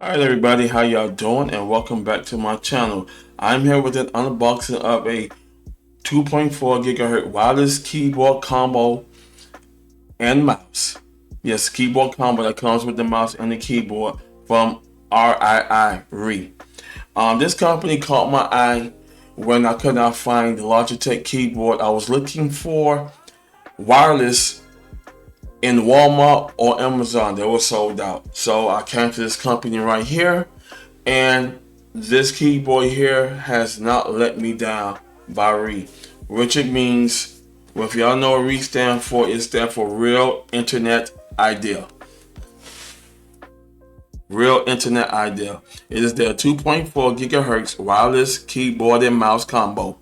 Alright everybody, how y'all doing? And welcome back to my channel. I'm here with an unboxing of a 2.4 gigahertz wireless keyboard combo and mouse. Yes, keyboard combo that comes with the mouse and the keyboard from RII. This company caught my eye when I could not find the Logitech keyboard I was looking for wireless in Walmart or Amazon. They were sold out. So I came to this company right here, and this keyboard here has not let me down by RII, which it means, well, if y'all know what RII stand for, it stands for Real Internet Idea. Real Internet Idea. It is their 2.4 gigahertz wireless keyboard and mouse combo.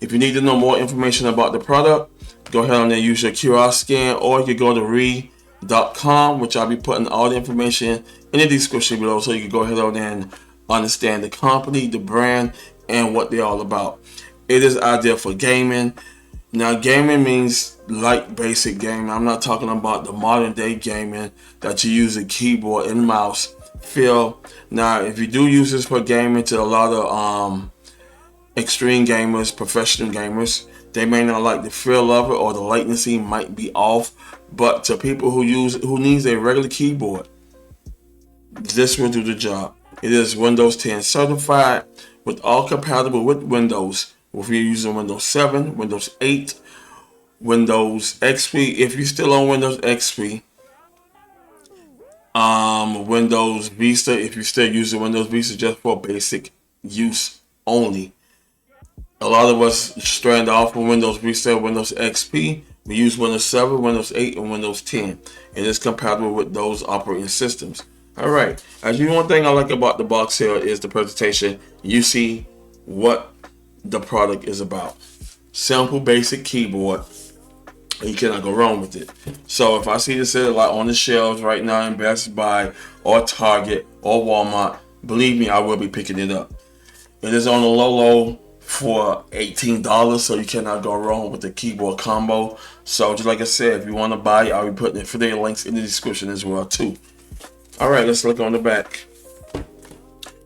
If you need to know more information about the product, go ahead and use your QR scan, or you can go to RII.com, which I'll be putting all the information in the description below, so you can go ahead and understand the company, the brand, and what they're all about. It is ideal for gaming. Now, gaming means like basic gaming. I'm not talking about the modern day gaming that you use a keyboard and mouse feel. Now, if you do use this for gaming, to a lot of extreme gamers, professional gamers, they may not like the feel of it, or the latency might be off. But to people who needs a regular keyboard, this will do the job. It is Windows 10 certified, with all compatible with Windows. If you're using Windows 7, Windows 8, Windows XP, if you're still on Windows XP, Windows Vista, if you're still using Windows Vista just for basic use only. A lot of us strand off from Windows Vista, Windows XP. We use Windows 7, Windows 8, and Windows 10. And it's compatible with those operating systems. Alright, as you know, one thing I like about the box here is the presentation. You see what the product is about. Simple, basic keyboard. You cannot go wrong with it. So if I see this set like on the shelves right now in Best Buy or Target or Walmart, believe me, I will be picking it up. It is on the low for $18, so you cannot go wrong with the keyboard combo. So just like I said, if you want to buy it, I'll be putting affiliate links in the description as well too. Alright, let's look on the back.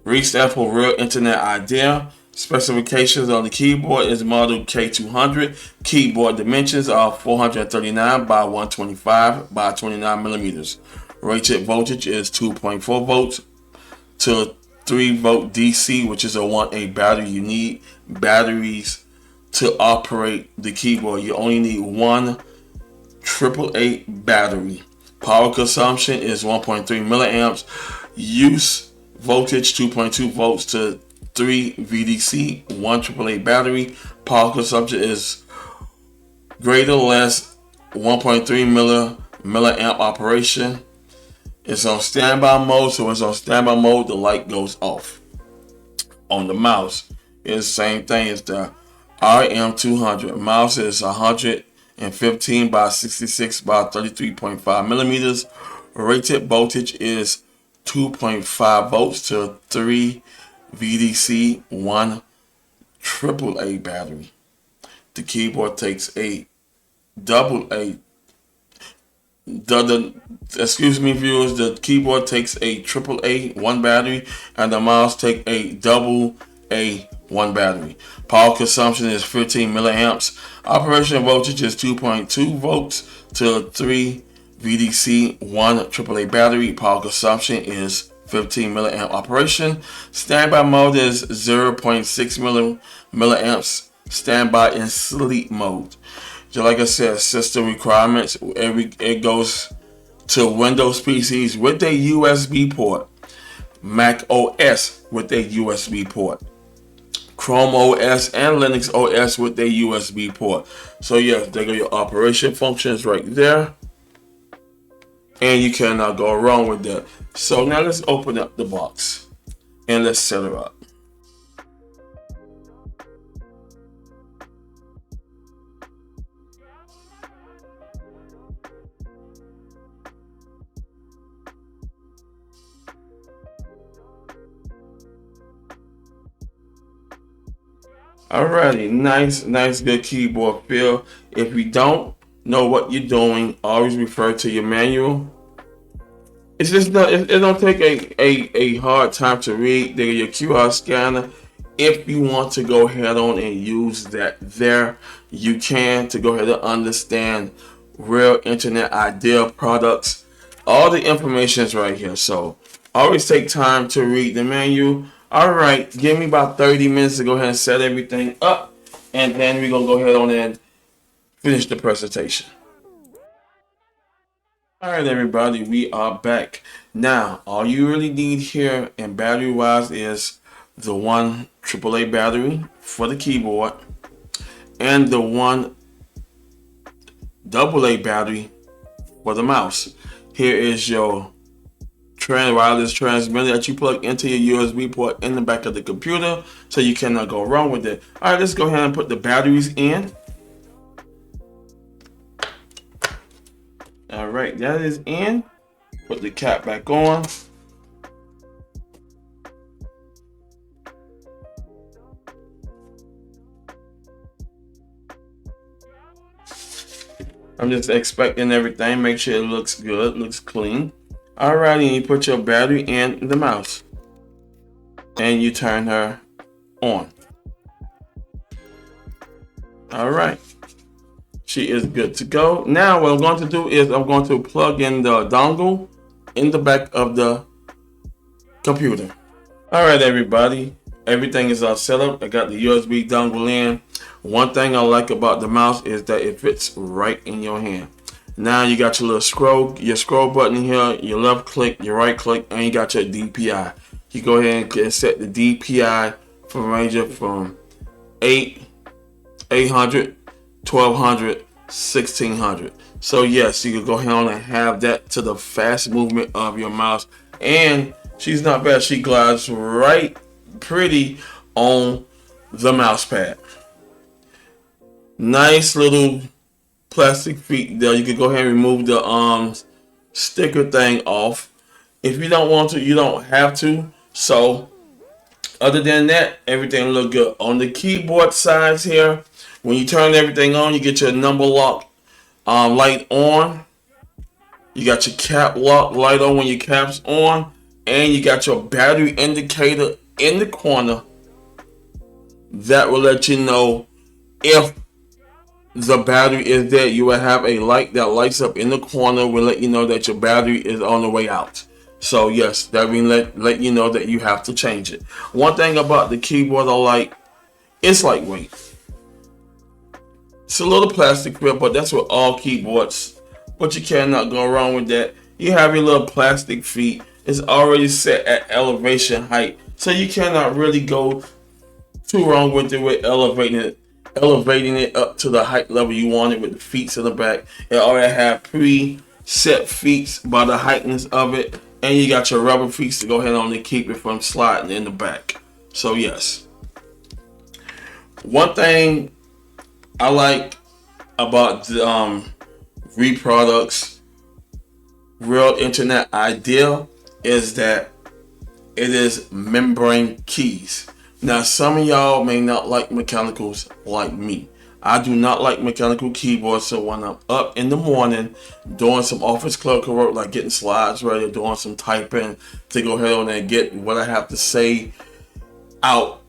RII stands for Real Internet Idea. Specifications on the keyboard is model K200. Keyboard dimensions are 439 by 125 by 29 millimeters. Rated voltage is 2.4 volts to 3 volt DC, which is a 1A battery. You need batteries to operate the keyboard. You only need one AAA battery. Power consumption is 1.3 milliamps. Use voltage 2.2 volts to 3 VDC, one AAA battery. Power consumption is greater or less 1.3 milliamp operation. It's on standby mode, so it's on standby mode, the light goes off. On the mouse, it's the same thing as the RM200. Mouse is 115 by 66 by 33.5 millimeters. Rated voltage is 2.5 volts to 3 VDC, one AAA battery. The keyboard takes a excuse me viewers, the keyboard takes a AAA one battery, and the mouse take a AA one battery. Power consumption is 15 milliamps. Operation voltage is 2.2 volts to 3 VDC, one AAA battery. Power consumption is 15 milliamp operation. Standby mode is 0.6 milliamps. Standby in sleep mode. Just like I said, system requirements. It goes to Windows PCs with a USB port, Mac OS with a USB port, Chrome OS and Linux OS with a USB port. So yes, there go your operation functions right there, and you cannot go wrong with that. So now let's open up the box and let's set her up. Alrighty, nice, good keyboard feel. If you don't know what you're doing, always refer to your manual It's just not. It don't take a hard time to read. They your QR scanner. If you want to go ahead on and use that there, you can to go ahead and understand real internet ideal products. All the information is right here. So always take time to read the menu. All right, give me about 30 minutes to go ahead and set everything up, and then we're gonna go ahead on and finish the presentation. All right, everybody, we are back. Now, all you really need here and battery wise is the one AAA battery for the keyboard and the one AA battery for the mouse. Here is your wireless transmitter that you plug into your USB port in the back of the computer, so you cannot go wrong with it. All right, let's go ahead and put the batteries in. All right, that is in. Put the cap back on. I'm just expecting everything. Make sure it looks good, looks clean. Alrighty, and you put your battery in the mouse. And you turn her on. Alright. She is good to go. Now what I'm going to do is I'm going to plug in the dongle in the back of the computer. Alright, everybody. Everything is all set up. I got the USB dongle in. One thing I like about the mouse is that it fits right in your hand. Now you got your little scroll button here, your left click, your right click, and you got your DPI. You go ahead and set the DPI from range from 800, 1200, 1600. So yes, you can go ahead and have that to the fast movement of your mouse. And she's not bad. She glides right pretty on the mouse pad. Nice little plastic feet there. You can go ahead and remove the sticker thing off. If you don't want to, you don't have to. So other than that, everything look good. On the keyboard sides here, when you turn everything on, you get your number lock light on. You got your cap lock light on when your cap's on. And you got your battery indicator in the corner. That will let you know if the battery is dead. You will have a light that lights up in the corner, will let you know that your battery is on the way out. So yes, that will let you know that you have to change it. One thing about the keyboard I like, it's lightweight. It's a little plastic grip, but that's with all keyboards. But you cannot go wrong with that. You have your little plastic feet. It's already set at elevation height, so you cannot really go too wrong with it with elevating it up to the height level you want it with the feet to the back. It already have pre-set feet by the heightness of it, and you got your rubber feet to go ahead on and keep it from sliding in the back. So yes, one thing I like about the RII products, Real Internet Ideal, is that it is membrane keys. Now, some of y'all may not like mechanicals like me. I do not like mechanical keyboards, so when I'm up in the morning doing some office clerical work, like getting slides ready or doing some typing to go ahead on and get what I have to say out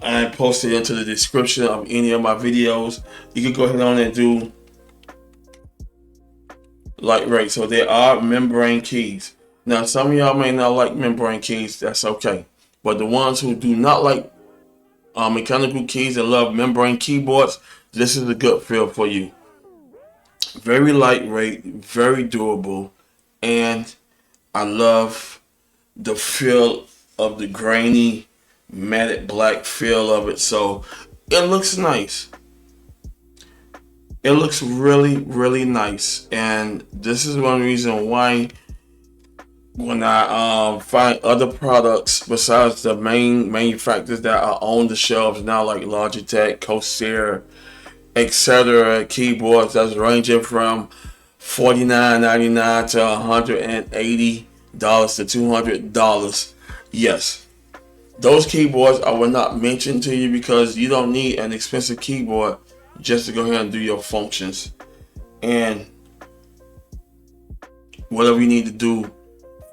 and post it into the description of any of my videos, you can go ahead on and do like right. So there are membrane keys. Now, some of y'all may not like membrane keys. That's okay. But the ones who do not like mechanical keys and love membrane keyboards, this is a good feel for you. Very lightweight, very durable, and I love the feel of the grainy, matte black feel of it. So it looks nice. It looks really, really nice, and this is one reason why when I find other products besides the main manufacturers that are on the shelves now, like Logitech, Corsair, etc., keyboards that's ranging from $49.99 to $180 to $200. Yes, those keyboards I will not mention to you because you don't need an expensive keyboard just to go ahead and do your functions and whatever you need to do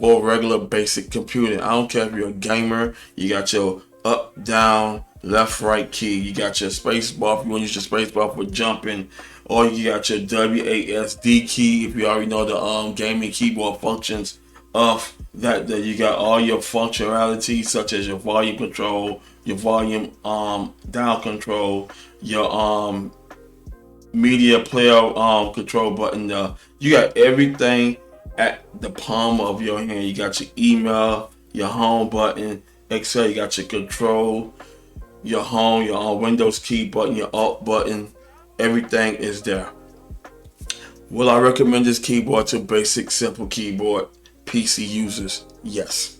for regular basic computing. I don't care if you're a gamer, you got your up, down, left, right key, you got your space bar if you want to use your space bar for jumping, or you got your WASD key if you already know the gaming keyboard functions of that. That you got all your functionality such as your volume control, your volume down control, your media player control button. You got everything at the palm of your hand. You got your email, your home button, Excel. You got your control, your home, your Windows key button, your Alt button. Everything is there. Will I recommend this keyboard to basic simple keyboard PC users? Yes.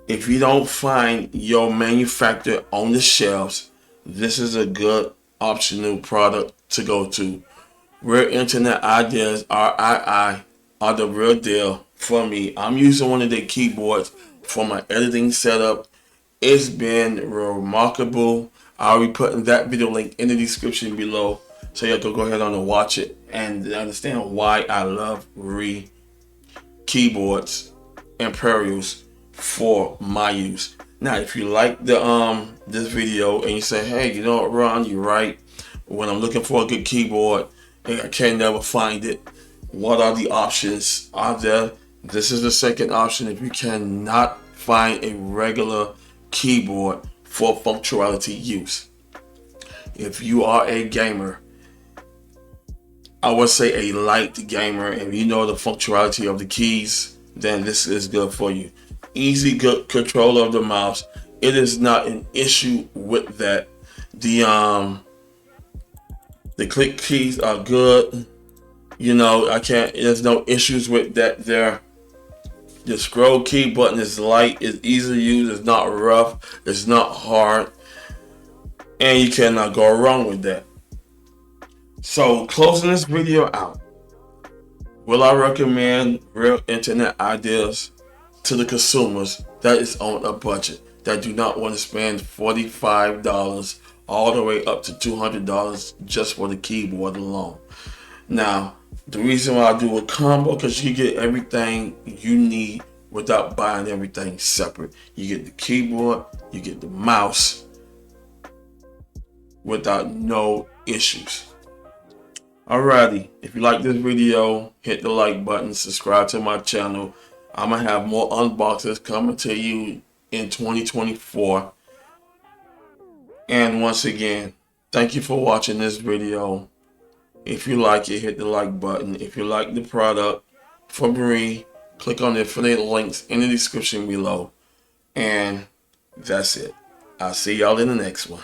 If you don't find your manufacturer on the shelves, this is a good optional product to go to. RII Internet Ideas, RII, are the real deal for me. I'm using one of their keyboards for my editing setup. It's been remarkable. I'll be putting that video link in the description below, so you have to go ahead on and watch it and understand why I love RII keyboards Imperials for my use. Now, if you like the this video and you say, hey, you know what, Ron, you're right. When I'm looking for a good keyboard and I can never find it, what are the options out there? This is the second option. If you cannot find a regular keyboard for functionality use, if you are a gamer, I would say a light gamer, and you know the functionality of the keys, then this is good for you. Easy, good control of the mouse. It is not an issue with that. The click keys are good. You know, there's no issues with that there. The scroll key button is light, it's easy to use, it's not rough, it's not hard, and you cannot go wrong with that. So, closing this video out, will I recommend RII Internet Ideas to the consumers that is on a budget, that do not want to spend $45 all the way up to $200 just for the keyboard alone? Now, the reason why I do a combo, because you get everything you need without buying everything separate. You get the keyboard, you get the mouse without no issues. Alrighty, if you like this video, hit the like button, subscribe to my channel. I'm going to have more unboxings coming to you in 2024. And once again, thank you for watching this video. If you like it, hit the like button. If you like the product from RII, click on the affiliate links in the description below. And that's it. I'll see y'all in the next one.